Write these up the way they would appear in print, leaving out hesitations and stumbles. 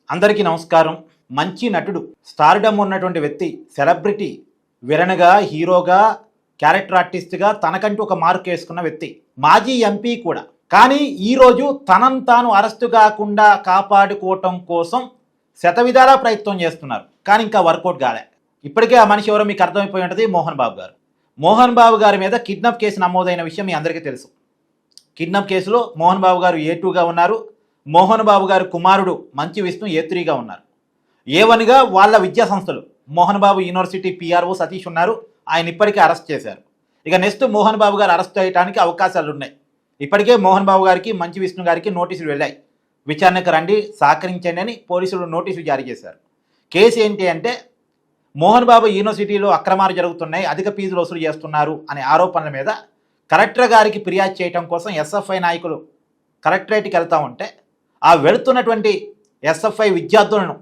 అందరికీ నమస్కారం. మంచి నటుడు, స్టార్డమ్ ఉన్నటువంటి వ్యక్తి, సెలబ్రిటీ, విలన్‌గా, హీరోగా, క్యారెక్టర్ ఆర్టిస్ట్‌గా తనకంటూ ఒక మార్క్ వేసుకున్న వ్యక్తి. మాజీ ఎంపీ కూడా. కానీ ఈరోజు తనను తాను అరెస్టు కాకుండా కాపాడుకోవటం కోసం శతవిధాలా ప్రయత్నం చేస్తున్నారు. కానీ ఇంకా వర్కౌట్ కాలే. ఇప్పటికే ఆ మనిషి ఎవరో మీకు అర్థమైపోయి ఉంటుంది, మోహన్ బాబు గారు. మోహన్ బాబు గారి మీద కిడ్నాప్ కేసు నమోదైన విషయం మీ అందరికీ తెలుసు. కిడ్నాప్ కేసులో మోహన్ బాబు గారు A2గా ఉన్నారు. మోహన్ బాబు గారి కుమారుడు మంచి విష్ణు A3గా ఉన్నారు. A1గా వాళ్ళ విద్యా సంస్థలు మోహన్ బాబు యూనివర్సిటీ PRO సతీష్ ఉన్నారు. ఆయన ఇప్పటికే అరెస్ట్ చేశారు. ఇక నెక్స్ట్ మోహన్ బాబు గారు అరెస్ట్ అయ్యడానికి అవకాశాలు ఉన్నాయి. ఇప్పటికే మోహన్ బాబు గారికి మంచి విష్ణు గారికి నోటీసులు వెళ్ళాయి. విచారణకు రండి, సహకరించండి అని పోలీసులు నోటీసులు జారీ చేశారు. కేసు ఏంటి అంటే, మోహన్ బాబు యూనివర్సిటీలో అక్రమాలు జరుగుతున్నాయి, అధిక ఫీజులు వసూలు చేస్తున్నారు అనే ఆరోపణల మీద కలెక్టర్ గారికి ఫిర్యాదు చేయడం కోసం SFI నాయకులు కలెక్టరేట్కి వెళ్తూ ఉంటే, ఆ వెళుతున్నటువంటి SFI విద్యార్థులను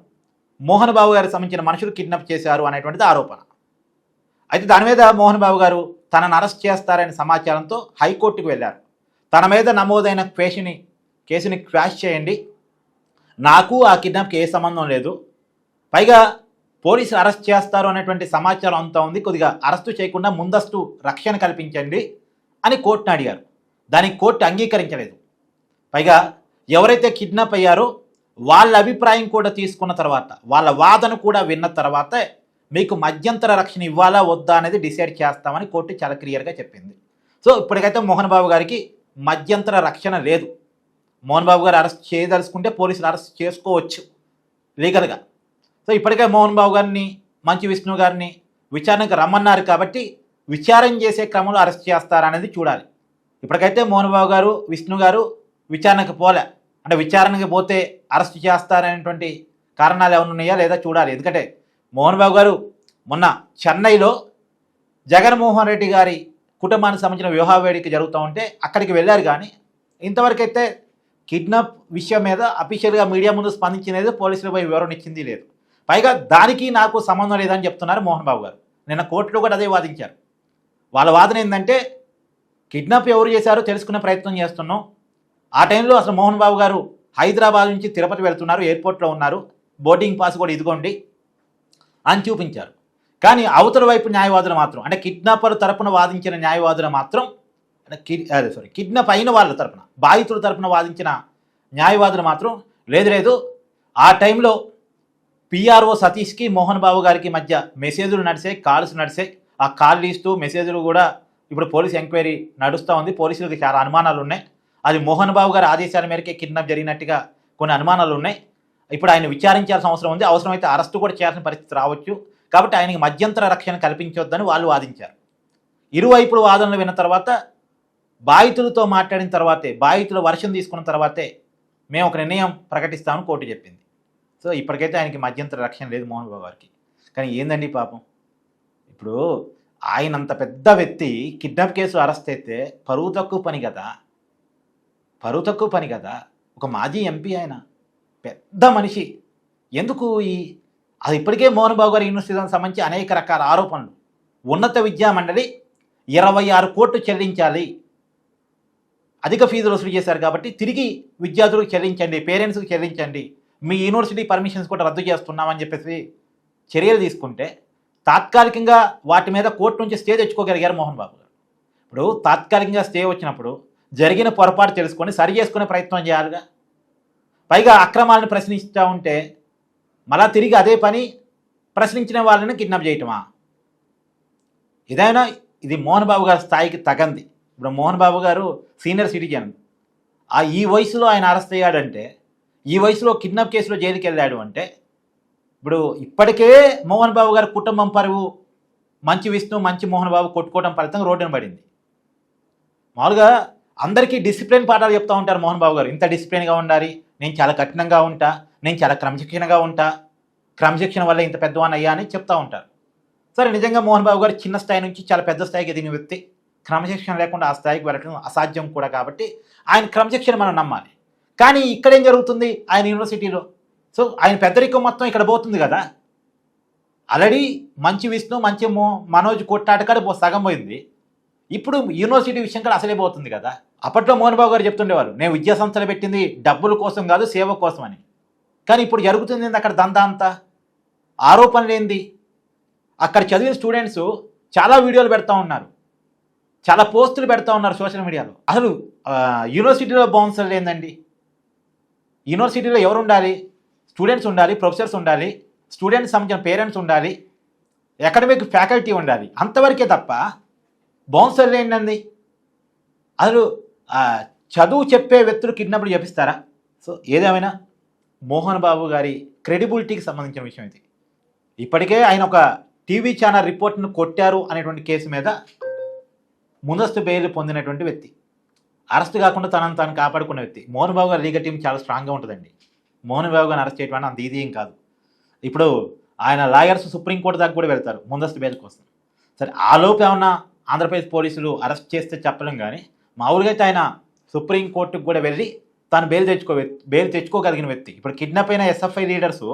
మోహన్ బాబు గారికి సంబంధించిన మనుషులు కిడ్నాప్ చేశారు అనేటువంటిది ఆరోపణ. అయితే దాని మీద మోహన్ బాబు గారు తనను అరెస్ట్ చేస్తారనే సమాచారంతో హైకోర్టుకు వెళ్ళారు. తన మీద నమోదైన కేసుని క్వాష్ చేయండి, నాకు ఆ కిడ్నాప్కి ఏ సంబంధం లేదు, పైగా పోలీసులు అరెస్ట్ చేస్తారు అనేటువంటి సమాచారం అంతా ఉంది, కొద్దిగా అరెస్టు చేయకుండా ముందస్తు రక్షణ కల్పించండి అని కోర్టును అడిగారు. దానికి కోర్టు అంగీకరించలేదు. పైగా ఎవరైతే కిడ్నాప్ అయ్యారో వాళ్ళ అభిప్రాయం కూడా తీసుకున్న తర్వాత, వాళ్ళ వాదన కూడా విన్న తర్వాతే మీకు మధ్యంతర రక్షణ ఇవ్వాలా వద్దా అనేది డిసైడ్ చేస్తామని కోర్టు చాలా క్లియర్గా చెప్పింది. సో ఇప్పటికైతే మోహన్ బాబు గారికి మధ్యంతర రక్షణ లేదు. మోహన్ బాబు గారు అరెస్ట్ చేయదలుచుకుంటే పోలీసులు అరెస్ట్ చేసుకోవచ్చు లీగల్గా. సో ఇప్పటికే మోహన్ బాబు గారిని, మంచి విష్ణు గారిని విచారణకు రమ్మన్నారు కాబట్టి విచారణ చేసే క్రమంలో అరెస్ట్ చేస్తారనేది చూడాలి. ఇప్పటికైతే మోహన్ బాబు గారు, విష్ణు గారు విచారణకు పోలే. అంటే విచారణకు పోతే అరెస్ట్ చేస్తారనేటువంటి కారణాలు ఏమైనా ఉన్నాయా లేదా చూడాలి. ఎందుకంటే మోహన్ బాబు గారు మొన్న చెన్నైలో జగన్మోహన్ రెడ్డి గారి కుటుంబానికి సంబంధించిన వివాహ వేడుక జరుగుతూ ఉంటే అక్కడికి వెళ్ళారు. కానీ ఇంతవరకైతే కిడ్నాప్ విషయం మీద అఫీషియల్గా మీడియా ముందు స్పందించినది, పోలీసులపై వివరణ ఇచ్చింది లేదు. పైగా దానికి నాకు సంబంధం లేదని చెప్తున్నారు మోహన్ బాబు గారు. నిన్న కోర్టులో కూడా అదే వాదించారు. వాళ్ళ వాదన ఏంటంటే, కిడ్నాప్ ఎవరు చేశారో తెలుసుకునే ప్రయత్నం చేస్తున్నాం, ఆ టైంలో అసలు మోహన్ బాబు గారు హైదరాబాద్ నుంచి తిరుపతి వెళ్తున్నారు, ఎయిర్పోర్ట్లో ఉన్నారు, బోర్డింగ్ పాస్ కూడా ఇదిగోండి అని చూపించారు. కానీ అవతల వైపు న్యాయవాదులు మాత్రం, అంటే కిడ్నాపర్ తరపున వాదించిన న్యాయవాదులు మాత్రం, కిడ్నాప్ అయిన వాళ్ళ తరపున, బాధితుల తరపున వాదించిన న్యాయవాదులు మాత్రం లేదు, ఆ టైంలో PRO సతీష్కి మోహన్ బాబు గారికి మధ్య మెసేజ్లు నడిచాయి, కాల్స్ నడిచాయి. ఆ కాల్ ఇస్తూ మెసేజ్లు కూడా ఇప్పుడు పోలీస్ ఎంక్వైరీ నడుస్తూ ఉంది. పోలీసులకు చాలా అనుమానాలు ఉన్నాయి. అది మోహన్ బాబు గారి ఆదేశాల మేరకే కిడ్నాప్ జరిగినట్టుగా కొన్ని అనుమానాలు ఉన్నాయి. ఇప్పుడు ఆయన విచారించాల్సిన అవసరం ఉంది. అవసరమైతే అరెస్టు కూడా చేయాల్సిన పరిస్థితి రావచ్చు. కాబట్టి ఆయనకి మధ్యంతర రక్షణ కల్పించవద్దని వాళ్ళు వాదించారు. ఇరువైపుల వాదనలు విన్న తర్వాత, బాధితులతో మాట్లాడిన తర్వాతే, బాధితుల వర్షం తీసుకున్న తర్వాతే మేము ఒక నిర్ణయం ప్రకటిస్తామని కోర్టు చెప్పింది. సో ఇప్పటికైతే ఆయనకి మధ్యంతర రక్షణ లేదు మోహన్ బాబు గారికి. కానీ ఏందండి పాపం, ఇప్పుడు ఆయన అంత పెద్ద వ్యక్తి కిడ్నాప్ కేసు అరెస్ట్ అయితే పరువు తక్కువ పని కదా. ఒక మాజీ ఎంపీ, ఆయన పెద్ద మనిషి. ఎందుకు అది ఇప్పటికే మోహన్ బాబు గారి యూనివర్సిటీకి సంబంధించి అనేక రకాల ఆరోపణలు. ఉన్నత విద్యా మండలి 26 కోట్లు చెల్లించాలి, అధిక ఫీజులు వసూలు చేశారు కాబట్టి తిరిగి విద్యార్థులకు చెల్లించండి, పేరెంట్స్కి చెల్లించండి, మీ యూనివర్సిటీ పర్మిషన్స్ కూడా రద్దు చేస్తున్నామని చెప్పేసి చర్యలు తీసుకుంటే తాత్కాలికంగా వాటి మీద కోర్టు నుంచి స్టే తెచ్చుకోగలిగారు మోహన్ బాబు గారు. ఇప్పుడు తాత్కాలికంగా స్టే వచ్చినప్పుడు జరిగిన పొరపాటు తెలుసుకొని సరి చేసుకునే ప్రయత్నం చేయాలిగా. పైగా అక్రమాలను ప్రశ్నిస్తూ ఉంటే మళ్ళా తిరిగి అదే పని ప్రశ్నించిన వాళ్ళని కిడ్నాప్ చేయటమా? ఇది మోహన్ బాబు గారి స్థాయికి తగంది. ఇప్పుడు మోహన్ బాబు గారు సీనియర్ సిటిజన్. ఈ వయసులో ఆయన అరెస్ట్ అయ్యాడంటే, ఈ వయసులో కిడ్నాప్ కేసులో జైలుకి వెళ్ళాడు అంటే, ఇప్పుడు ఇప్పటికే మోహన్ బాబు గారి కుటుంబం పరువు మంచి విష్ణు, మంచి మోహన్ బాబు కొట్టుకోవడం ఫలితంగా రోడ్డున పడింది. మామూలుగా అందరికీ డిసిప్లిన్ పాఠాలు చెప్తూ ఉంటారు మోహన్ బాబు గారు. ఇంత డిసిప్లిన్గా ఉండాలి, నేను చాలా కఠినంగా ఉంటా, నేను చాలా క్రమశిక్షణగా ఉంటా, క్రమశిక్షణ వల్ల ఇంత పెద్దవాన్ని అయ్యా అని చెప్తూ ఉంటారు. సరే, నిజంగా మోహన్ బాబు గారు చిన్న స్థాయి నుంచి చాలా పెద్ద స్థాయికి ఎదిగిన వ్యక్తి. క్రమశిక్షణ లేకుండా ఆ స్థాయికి వెళ్ళడం అసాధ్యం కూడా. కాబట్టి ఆయన క్రమశిక్షణ మనం నమ్మాలి. కానీ ఇక్కడేం జరుగుతుంది ఆయన యూనివర్సిటీలో? సో ఆయన పెద్దరికం మొత్తం ఇక్కడ పోతుంది కదా. ఆల్రెడీ మంచి విష్ణు, మంచి మనోజ్ కొట్టాటకాడ సగం పోయింది. ఇప్పుడు యూనివర్సిటీ విషయం కూడా అసలే పోతుంది కదా. అప్పట్లో మోహన్ బాబు గారు చెప్తుండేవారు, నేను విద్యా సంస్థలు పెట్టింది డబ్బుల కోసం కాదు, సేవ కోసం అని. కానీ ఇప్పుడు జరుగుతుంది ఏంది అక్కడ దందా అంతా? ఆరోపణలు ఏంది? అక్కడ చదివిన స్టూడెంట్స్ చాలా వీడియోలు పెడతా ఉన్నారు, చాలా పోస్టులు పెడతా ఉన్నారు సోషల్ మీడియాలో. అసలు యూనివర్సిటీలో బౌన్సర్లు ఏందండి? యూనివర్సిటీలో ఎవరు ఉండాలి? స్టూడెంట్స్ ఉండాలి, ప్రొఫెసర్స్ ఉండాలి, స్టూడెంట్స్ సంబంధించిన పేరెంట్స్ ఉండాలి, అకాడమిక్ ఫ్యాకల్టీ ఉండాలి, అంతవరకే తప్ప బౌన్సర్లు ఏంటండి? అసలు చదువు చెప్పే వ్యక్తులు కిడ్నాప్లు చేపిస్తారా? సో ఏదేమైనా మోహన్ బాబు గారి క్రెడిబిలిటీకి సంబంధించిన విషయం ఇది. ఇప్పటికే ఆయన ఒక టీవీ ఛానల్ రిపోర్ట్ను కొట్టారు అనేటువంటి కేసు మీద ముందస్తు బెయిల్ పొందినటువంటి వ్యక్తి, అరెస్ట్ కాకుండా తనను తాను కాపాడుకున్న వ్యక్తి. మోహన్ బాబు గారి లీగల్ టీం చాలా స్ట్రాంగ్గా ఉంటుందండి. మోహన్ బాబు గారిని అరెస్ట్ చేయడం అంత ఈజీ ఏం కాదు. ఇప్పుడు ఆయన లాయర్స్ సుప్రీంకోర్టు దాకా కూడా వెళ్తారు ముందస్తు బెయిల్ కోసం. సరే, ఆలోపు ఏమన్నా ఆంధ్రప్రదేశ్ పోలీసులు అరెస్ట్ చేస్తే చెప్పలేం, కానీ మామూలుగా అయితే ఆయన సుప్రీంకోర్టుకు కూడా వెళ్ళి తాను బెయిల్ తెచ్చుకోగలిగిన వ్యక్తి. ఇప్పుడు కిడ్నాప్ అయిన ఎస్ఎఫ్ఐ లీడర్స్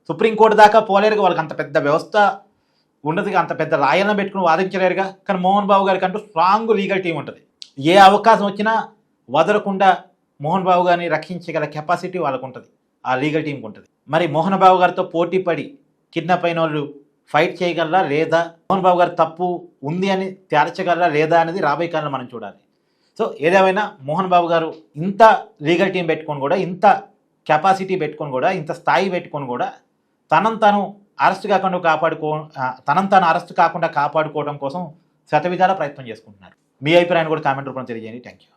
సుప్రీంకోర్టు దాకా పోలేరుగా, వాళ్ళకి అంత పెద్ద వ్యవస్థ ఉండదుగా, అంత పెద్ద లాయర్లను పెట్టుకుని వాదించలేరుగా. కానీ మోహన్ బాబు గారికి అంటూ స్ట్రాంగ్ లీగల్ టీం ఉంటుంది. ఏ అవకాశం వచ్చినా వదలకుండా మోహన్ బాబు గారిని రక్షించగల కెపాసిటీ వాళ్ళకు ఉంటుంది, ఆ లీగల్ టీంకి ఉంటుంది. మరి మోహన్ బాబు గారితో పోటీ పడి కిడ్నాప్ అయిన వాళ్ళు ఫైట్ చేయగలరా లేదా, మోహన్ బాబు గారి తప్పు ఉంది అని తేల్చగలరా లేదా అనేది రాబోయే కాలంలో మనం చూడాలి. సో ఏదేమైనా మోహన్ బాబు గారు ఇంత లీగల్ టీం పెట్టుకొని కూడా, ఇంత కెపాసిటీ పెట్టుకొని కూడా, ఇంత స్థాయి పెట్టుకొని కూడా తనను తాను అరెస్ట్ కాకుండా కాపాడుకోవడం కోసం శతవిధాల ప్రయత్నం చేసుకుంటున్నారు. మీ అభిప్రాయాన్ని కూడా కామెంట్ రూపంలో తెలియజేయండి. Thank you.